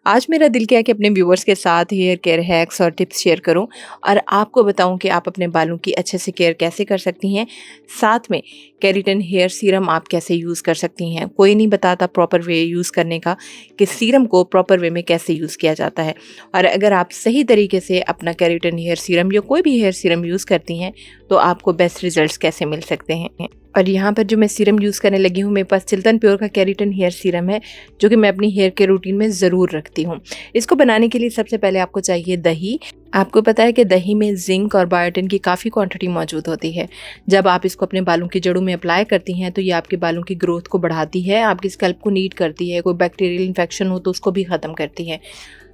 आज मेरा दिल किया कि अपने व्यूअर्स के साथ हेयर केयर हैक्स और टिप्स शेयर करूं और आपको बताऊं कि आप अपने बालों की अच्छे से केयर कैसे कर सकती हैं। साथ में केराटिन हेयर सीरम आप कैसे यूज़ कर सकती हैं। कोई नहीं बताता प्रॉपर वे यूज़ करने का कि सीरम को प्रॉपर वे में कैसे यूज़ किया जाता है। और अगर आप सही तरीके से अपना केराटिन हेयर सीरम या कोई भी हेयर सीरम यूज़ करती हैं तो आपको बेस्ट रिजल्ट्स कैसे मिल सकते हैं। और यहाँ पर जो मैं सीरम यूज़ करने लगी हूँ, मेरे पास चिल्तन प्योर का केराटिन हेयर सीरम है जो कि मैं अपनी हेयर केयर रूटीन में ज़रूर रखती हूँ। इसको बनाने के लिए सबसे पहले आपको चाहिए दही। आपको पता है कि दही में जिंक और बायोटिन की काफ़ी क्वांटिटी मौजूद होती है। जब आप इसको अपने बालों की जड़ों में अप्लाई करती हैं तो ये आपके बालों की ग्रोथ को बढ़ाती है, आपकी स्कैल्प को नीट करती है, कोई बैक्टीरियल इन्फेक्शन हो तो उसको भी ख़त्म करती है।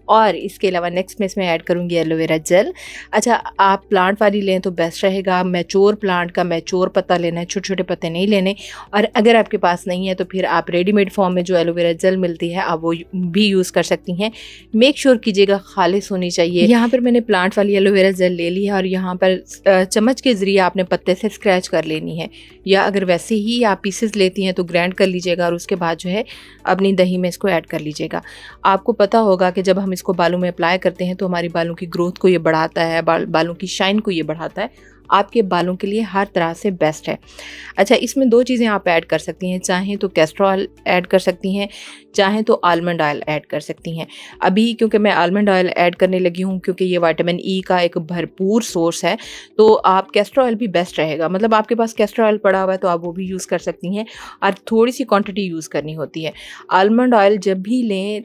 और इसके अलावा नेक्स्ट में इसमें ऐड करूँगी एलोवेरा जेल। अच्छा, आप प्लांट वाली लें तो बेस्ट रहेगा। मैच्योर प्लांट का मैच्योर पत्ता लेना है, छोटे छोटे पत्ते नहीं लेने। और अगर आपके पास नहीं है तो फिर आप रेडीमेड फॉर्म में जो एलोवेरा जेल मिलती है आप वो भी यूज़ कर सकती हैं। मेक श्योर कीजिएगा खालिश होनी चाहिए। यहाँ पर मैंने प्लांट वाली एलोवेरा जेल ले ली है और यहाँ पर चम्मच के ज़रिए आपने पत्ते से स्क्रैच कर लेनी है, या अगर वैसे ही आप पीसेस लेती हैं तो ग्राइंड कर लीजिएगा और उसके बाद जो है अपनी दही में इसको ऐड कर लीजिएगा। आपको पता होगा कि जब हम इसको बालों में अप्लाई करते हैं तो हमारी बालों की ग्रोथ को ये बढ़ाता है, बालों की शाइन को ये बढ़ाता है। आपके बालों के लिए हर तरह से बेस्ट है। अच्छा, इसमें दो चीज़ें आप ऐड कर सकती हैं। चाहें तो कैस्टर ऑयल ऐड कर सकती हैं, चाहें तो आलमंड ऑयल ऐड कर सकती हैं। अभी क्योंकि मैं आलमंड ऑयल ऐड करने लगी हूँ क्योंकि ये विटामिन ई का एक भरपूर सोर्स है, तो आप कैस्टर ऑयल भी बेस्ट रहेगा। मतलब आपके पास कैस्टर ऑयल पड़ा हुआ है तो आप वो भी यूज़ कर सकती हैं और थोड़ी सी क्वांटिटी यूज़ करनी होती है। आलमंड ऑयल जब भी लें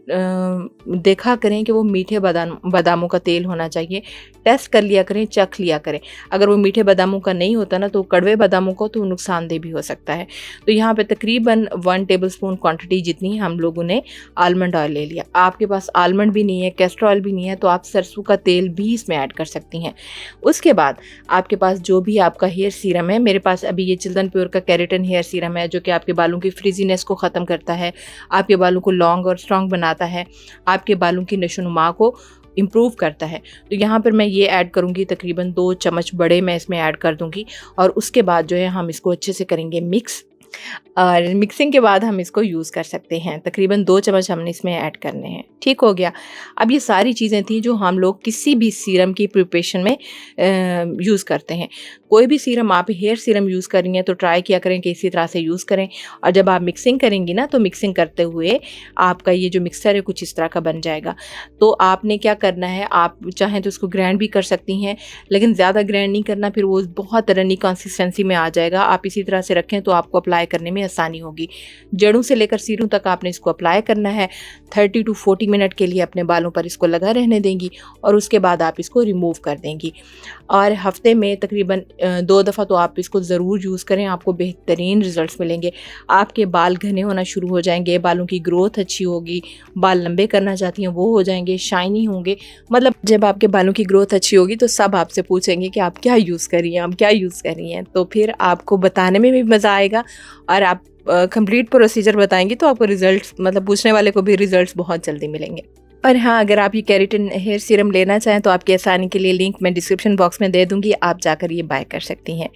देखा करें कि वो मीठे बादामों का तेल होना चाहिए। टेस्ट कर लिया करें, चख लिया करें। अगर वो मीठे बादामों का नहीं होता ना तो कड़वे बादामों को तो नुकसानदेह भी हो सकता है। तो यहाँ पे तकरीबन 1 टेबलस्पून क्वांटिटी जितनी हम लोगों ने आलमंड ऑयल ले लिया। आपके पास आलमंड भी नहीं है, कैस्टर ऑयल भी नहीं है, तो आप सरसों का तेल भी इसमें ऐड कर सकती हैं। उसके बाद आपके पास जो भी आपका हेयर सीरम है, मेरे पास अभी ये चिल्तन प्योर का केराटिन हेयर सीरम है जो कि आपके बालों की फ्रिजीनेस को ख़त्म करता है, आपके बालों को लॉन्ग और स्ट्रॉन्ग बनाता है, आपके बालों की नशोनुमा को इम्प्रूव करता है। तो यहाँ पर मैं ये ऐड करूँगी, तकरीबन 2 चम्मच बड़े मैं इसमें ऐड कर दूँगी। और उसके बाद जो है हम इसको अच्छे से करेंगे मिक्स, और मिक्सिंग के बाद हम इसको यूज़ कर सकते हैं। तकरीबन 2 चम्मच हमने इसमें ऐड करने हैं। ठीक हो गया। अब ये सारी चीज़ें थी जो हम लोग किसी भी सीरम की प्रिपरेशन में यूज़ करते हैं। कोई भी सीरम आप हेयर सीरम यूज़ कर रही हैं तो ट्राई किया करें कि इसी तरह से यूज़ करें। और जब आप मिक्सिंग करेंगी ना तो मिक्सिंग करते हुए आपका ये जो मिक्सचर है कुछ इस तरह का बन जाएगा। तो आपने क्या करना है, आप चाहें तो उसको ग्राइंड भी कर सकती हैं, लेकिन ज़्यादा ग्राइंड नहीं करना, फिर वो बहुत रनी कंसिस्टेंसी में आ जाएगा। आप इसी तरह से रखें तो आपको अप्लाई करने में आसानी होगी। जड़ों से लेकर सिरों तक आपने इसको अप्लाई करना है। 30 टू 40 मिनट के लिए अपने बालों पर इसको लगा रहने देंगी और उसके बाद आप इसको रिमूव कर देंगी। और हफ्ते में तकरीबन 2 दफ़ा तो आप इसको ज़रूर यूज़ करें, आपको बेहतरीन रिजल्ट्स मिलेंगे। आपके बाल घने होना शुरू हो जाएंगे, बालों की ग्रोथ अच्छी होगी, बाल लंबे करना चाहती हैं वो हो जाएंगे, शाइनी होंगे। मतलब जब आपके बालों की ग्रोथ अच्छी होगी तो सब आपसे पूछेंगे कि आप क्या यूज़ कर रही हैं, आप क्या यूज़ कर रही हैं। तो फिर आपको बताने में भी मज़ा आएगा और आप कंप्लीट प्रोसीजर बताएंगी तो आपको रिजल्ट्स, मतलब पूछने वाले को भी रिजल्ट्स बहुत जल्दी मिलेंगे। और हाँ, अगर आप ये केराटिन हेयर सीरम लेना चाहें तो आपकी आसानी के लिए लिंक मैं डिस्क्रिप्शन बॉक्स में दे दूँगी, आप जाकर ये बाय कर सकती हैं।